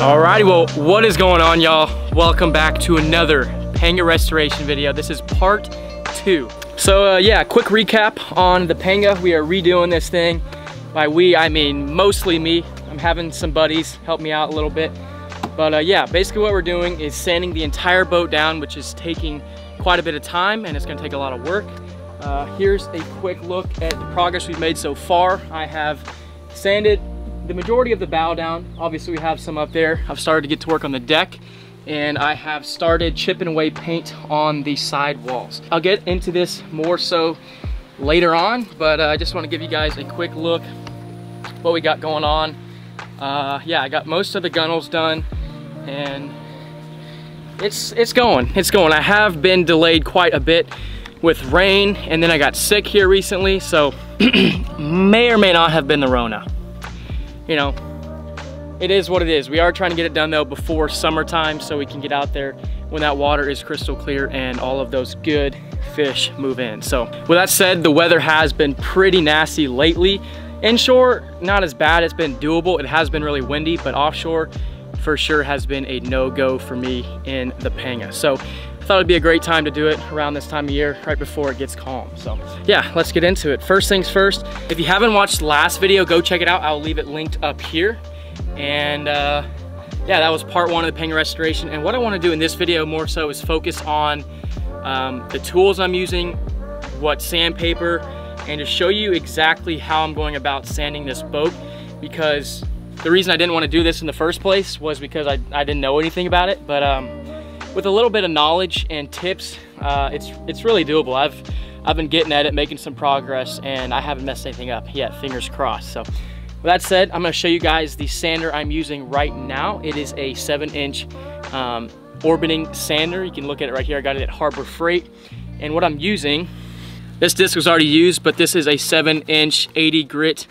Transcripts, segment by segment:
Alrighty, well, what is going on, y'all? Welcome back to another Panga restoration video. This is part 2. So yeah, quick recap on the Panga. We are redoing this thing. By we, I mean mostly me. I'm having some buddies help me out a little bit. But yeah, basically what we're doing is sanding the entire boat down, which is taking quite a bit of time and it's gonna take a lot of work. Here's a quick look at the progress we've made so far. I have sanded the majority of the bow down. Obviously we have some up there. I've started to get to work on the deck and I have started chipping away paint on the side walls. I'll get into this more so later on, but I just want to give you guys a quick look what we got going on. Yeah, I got most of the gunnels done and it's going. I have been delayed quite a bit with rain, and then I got sick here recently, so may or may not have been the Rona. You know, it is what it is. We are trying to get it done though before summertime so we can get out there when that water is crystal clear and all of those good fish move in. So with that said, the weather has been pretty nasty lately. Inshore, not as bad, it's been doable. It has been really windy, but offshore for sure has been a no-go for me in the Panga. So I thought it'd be a great time to do it around this time of year, right before it gets calm. So yeah, let's get into it. First things first, if you haven't watched the last video, go check it out. I'll leave it linked up here. And yeah, that was part 1 of the Panga restoration. And what I want to do in this video more so is focus on the tools I'm using, what sandpaper, and to show you exactly how I'm going about sanding this boat, because the reason I didn't want to do this in the first place was because I didn't know anything about it. But with a little bit of knowledge and tips, it's really doable. I've been getting at it, making some progress, and I haven't messed anything up yet, fingers crossed. So with that said, I'm gonna show you guys the sander I'm using right now. It is a 7-inch orbiting sander. You can look at it right here. I got it at Harbor Freight. And what I'm using, this disc was already used, but this is a 7-inch 80 grit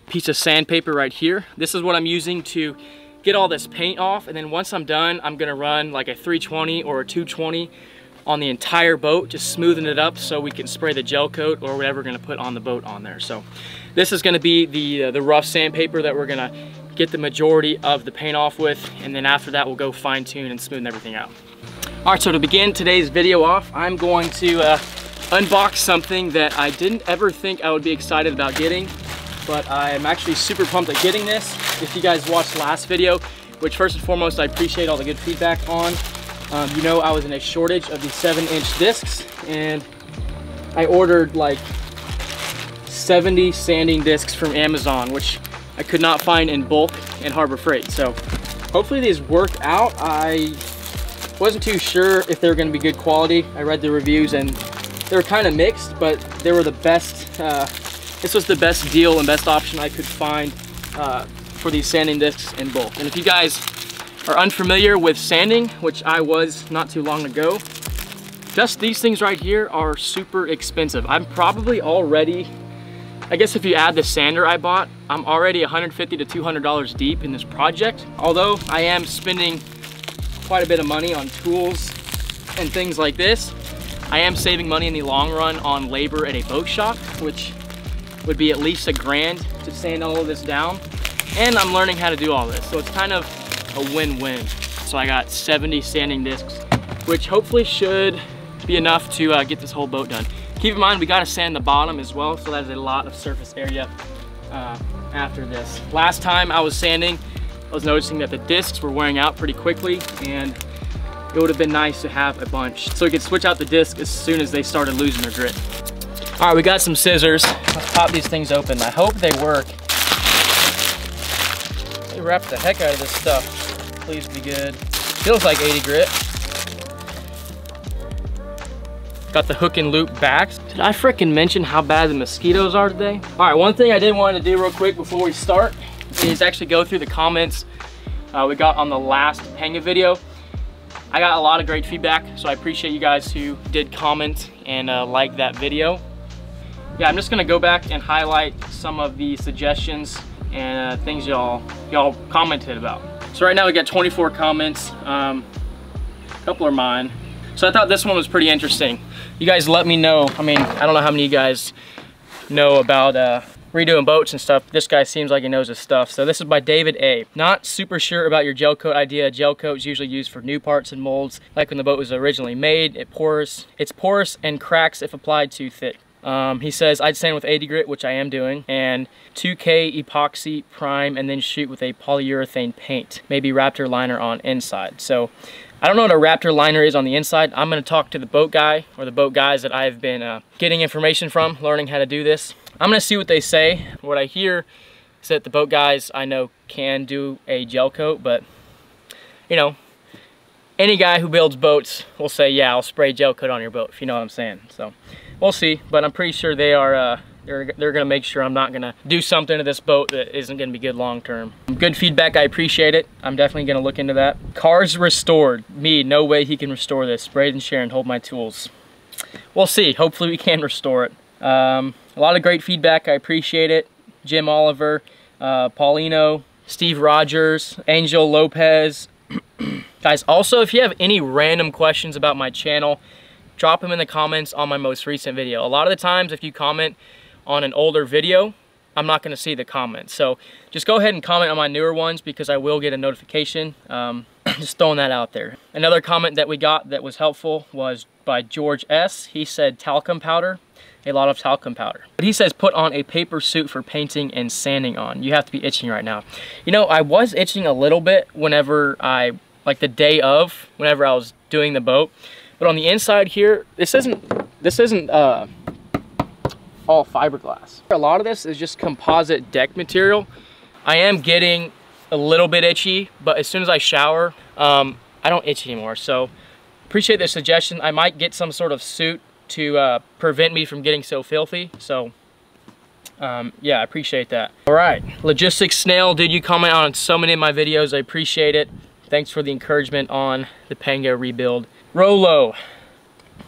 piece of sandpaper right here. This is what I'm using to get all this paint off, and then once I'm done, I'm gonna run like a 320 or a 220 on the entire boat, just smoothing it up so we can spray the gel coat or whatever we're gonna put on the boat on there. So this is gonna be the rough sandpaper that we're gonna get the majority of the paint off with, and then after that we'll go fine tune and smoothen everything out. All right, so to begin today's video off, I'm going to unbox something that I didn't ever think I would be excited about getting, but I'm actually super pumped at getting this. If you guys watched the last video, which first and foremost I appreciate all the good feedback on, you know I was in a shortage of the 7-inch discs, and I ordered like 70 sanding discs from Amazon, which I could not find in bulk in Harbor Freight. So hopefully these work out. I wasn't too sure if they were going to be good quality. I read the reviews and they were kind of mixed, but they were the best. This was the best deal and best option I could find for these sanding discs in bulk. And if you guys are unfamiliar with sanding, which I was not too long ago, just these things right here are super expensive. I'm probably already, I guess if you add the sander I bought, I'm already $150 to $200 deep in this project. Although I am spending quite a bit of money on tools and things like this, I am saving money in the long run on labor at a boat shop, which would be at least $1,000 to sand all of this down. And I'm learning how to do all this, so it's kind of a win-win. So I got 70 sanding discs, which hopefully should be enough to get this whole boat done. Keep in mind, we gotta sand the bottom as well, so that is a lot of surface area after this. Last time I was sanding, I was noticing that the discs were wearing out pretty quickly, and it would have been nice to have a bunch so we could switch out the disc as soon as they started losing their grit. All right, we got some scissors. Let's pop these things open. I hope they work. They wrapped the heck out of this stuff. Please be good. Feels like 80 grit. Got the hook and loop backs. Did I frickin' mention how bad the mosquitoes are today? All right, one thing I did want to do real quick before we start is actually go through the comments we got on the last Panga video. I got a lot of great feedback, so I appreciate you guys who did comment and like that video. Yeah, I'm just gonna go back and highlight some of the suggestions and things y'all commented about. So right now we got 24 comments. A couple are mine. So I thought this one was pretty interesting. You guys let me know. I mean, I don't know how many of you guys know about redoing boats and stuff. This guy seems like he knows his stuff. So this is by David A. Not super sure about your gel coat idea. Gel coat is usually used for new parts and molds. Like when the boat was originally made, it's porous and cracks if applied too thick. He says, I'd sand with 80 grit, which I am doing, and 2K epoxy prime, and then shoot with a polyurethane paint. Maybe Raptor liner on inside. So I don't know what a Raptor liner is on the inside. I'm going to talk to the boat guy, or the boat guys that I've been getting information from, learning how to do this. I'm going to see what they say. What I hear is that the boat guys I know can do a gel coat, but you know, any guy who builds boats will say, yeah, I'll spray gel coat on your boat, if you know what I'm saying. So we'll see, but I'm pretty sure they are they're gonna make sure I'm not gonna do something to this boat that isn't gonna be good long term. Good feedback, I appreciate it. I'm definitely gonna look into that. Cars restored. Me, no way he can restore this. Braden, Sharon, hold my tools. We'll see, hopefully we can restore it. A lot of great feedback, I appreciate it. Jim Oliver, Paulino, Steve Rogers, Angel Lopez. Guys, also if you have any random questions about my channel, drop them in the comments on my most recent video. A lot of the times if you comment on an older video, I'm not going to see the comments. So just go ahead and comment on my newer ones because I will get a notification. Just throwing that out there. Another comment that we got that was helpful was by George S. He said talcum powder, a lot of talcum powder. But he says put on a paper suit for painting and sanding on. You have to be itching right now. You know, I was itching a little bit whenever like the day of, whenever I was doing the boat. But on the inside here, this isn't all fiberglass. A lot of this is just composite deck material. I am getting a little bit itchy, but as soon as I shower, I don't itch anymore. So appreciate the suggestion. I might get some sort of suit to prevent me from getting so filthy. So yeah, I appreciate that. All right, Logistics Snail, dude, you comment on so many of my videos. I appreciate it. Thanks for the encouragement on the Panga rebuild. Rolo,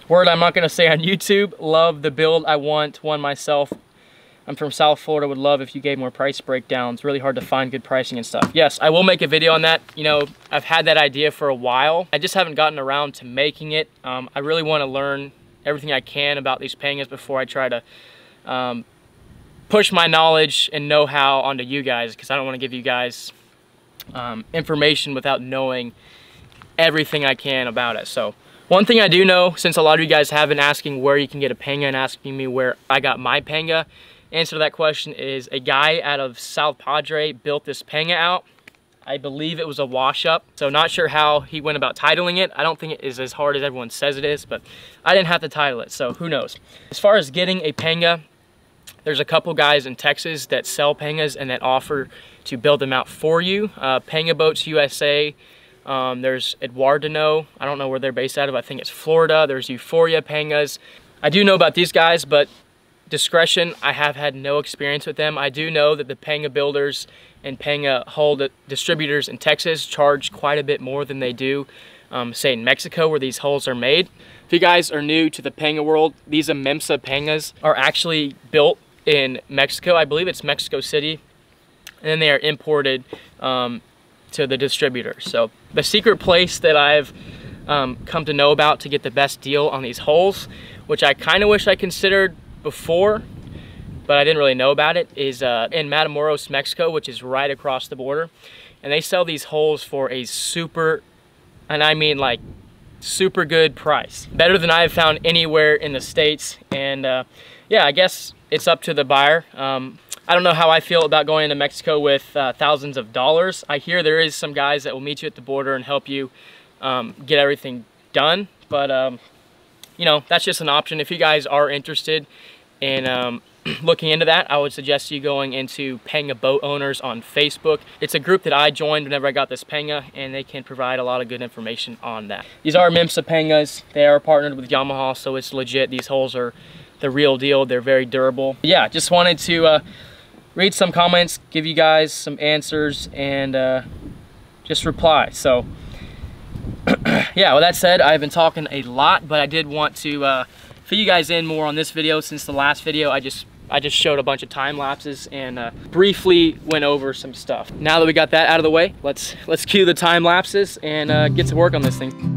word I'm not gonna say on YouTube. Love the build. I want one myself. I'm from South Florida. Would love if you gave more price breakdowns. Really hard to find good pricing and stuff. Yes, I will make a video on that. You know, I've had that idea for a while. I just haven't gotten around to making it. I really want to learn everything I can about these Pangas before I try to push my knowledge and know-how onto you guys, because I don't want to give you guys information without knowing everything I can about it. So one thing I do know, since a lot of you guys have been asking where you can get a Panga and asking me where I got my Panga, answer to that question is a guy out of South Padre built this Panga out. I believe it was a wash up, so not sure how he went about titling it. I don't think it is as hard as everyone says it is, but I didn't have to title it, so who knows. As far as getting a Panga, there's a couple guys in Texas that sell Pangas and that offer to build them out for you. Panga Boats USA, there's Eduardo, I don't know where they're based out of, I think it's Florida. There's Euphoria Pangas. I do know about these guys, but discretion, I have had no experience with them. I do know that the Panga builders and Panga hull distributors in Texas charge quite a bit more than they do, say in Mexico where these hulls are made. If you guys are new to the Panga world, these Amemsa Pangas are actually built in Mexico. I believe it's Mexico City, and then they are imported to the distributor. So the secret place that I've come to know about to get the best deal on these hulls, which I kind of wish I considered before, but I didn't really know about it, is in Matamoros, Mexico, which is right across the border. And they sell these hulls for a super, and I mean like super good price. Better than I've found anywhere in the States. And yeah, I guess it's up to the buyer. I don't know how I feel about going into Mexico with thousands of dollars. I hear there is some guys that will meet you at the border and help you get everything done. But you know, that's just an option. If you guys are interested in looking into that, I would suggest you going into Panga Boat Owners on Facebook. It's a group that I joined whenever I got this Panga, and they can provide a lot of good information on that. These are Amemsa Pangas. They are partnered with Yamaha, so it's legit. These hulls are the real deal. They're very durable. Yeah, just wanted to read some comments, give you guys some answers, and just reply. So yeah, with that said, I've been talking a lot, but I did want to fill you guys in more on this video. Since the last video, I just showed a bunch of time lapses and briefly went over some stuff. Now that we got that out of the way, let's cue the time lapses and get to work on this thing.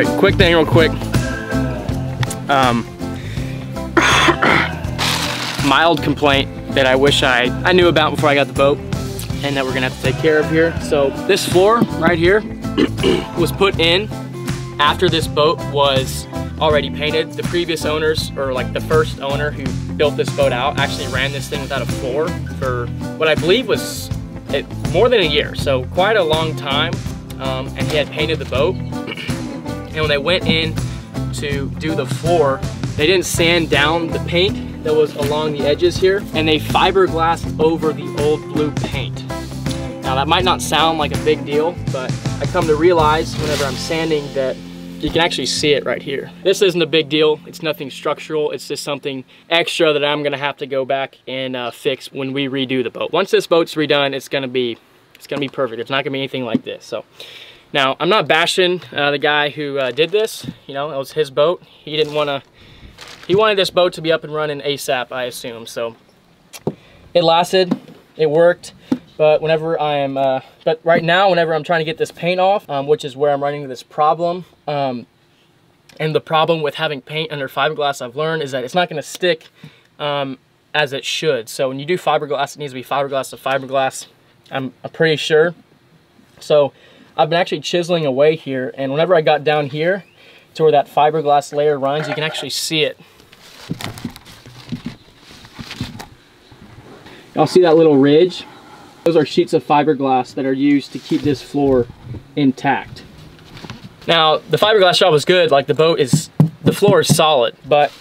right, quick thing real quick. Mild complaint that I wish I knew about before I got the boat, and that we're gonna have to take care of here. So this floor right here was put in after this boat was already painted. The previous owners, or like the first owner who built this boat out, actually ran this thing without a floor for what I believe was more than a year, so quite a long time. And he had painted the boat. And when they went in to do the floor, they didn't sand down the paint that was along the edges here, and they fiberglassed over the old blue paint. Now that might not sound like a big deal, but I come to realize whenever I'm sanding that you can actually see it right here. This isn't a big deal. It's nothing structural. It's just something extra that I'm gonna have to go back and fix when we redo the boat. Once this boat's redone, it's gonna be perfect. It's not gonna be anything like this. So now I'm not bashing the guy who did this. You know, it was his boat. He wanted this boat to be up and running ASAP, I assume. So it lasted, it worked. But but right now, whenever I'm trying to get this paint off, which is where I'm running into this problem, and the problem with having paint under fiberglass I've learned is that it's not gonna stick as it should. So when you do fiberglass, it needs to be fiberglass to fiberglass, I'm pretty sure. So I've been actually chiseling away here, and whenever I got down here to where that fiberglass layer runs, you can actually see it. Y'all see that little ridge? Those are sheets of fiberglass that are used to keep this floor intact. Now, the fiberglass job was good, like the floor is solid, but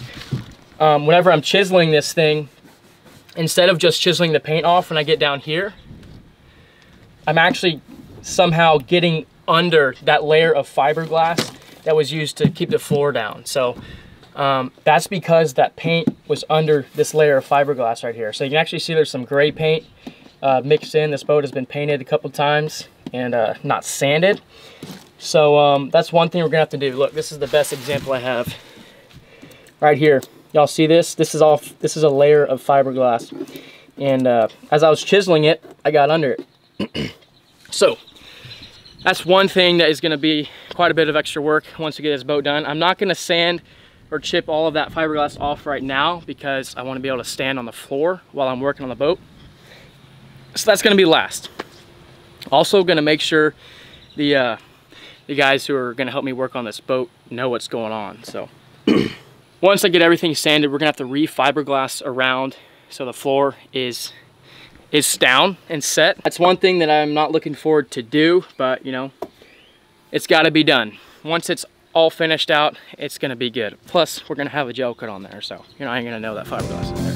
whenever I'm chiseling this thing, instead of just chiseling the paint off when I get down here, I'm actually somehow getting under that layer of fiberglass that was used to keep the floor down. So that's because that paint was under this layer of fiberglass right here. So you can actually see there's some gray paint mixed in. This boat has been painted a couple times and not sanded. So that's one thing we're gonna have to do. Look, this is the best example I have right here. Y'all see this? This is a layer of fiberglass. And as I was chiseling it, I got under it. So that's one thing that is gonna be quite a bit of extra work once we get this boat done. I'm not gonna sand or chip all of that fiberglass off right now because I wanna be able to stand on the floor while I'm working on the boat. So that's gonna be last. Also gonna make sure the guys who are gonna help me work on this boat know what's going on. So once I get everything sanded, we're gonna have to re-fiberglass around so the floor is down and set. That's one thing that I'm not looking forward to do, but you know, it's gotta be done. Once it's all finished out, it's gonna be good. Plus, we're gonna have a gel coat on there, so you're not even gonna know that fiberglass is there.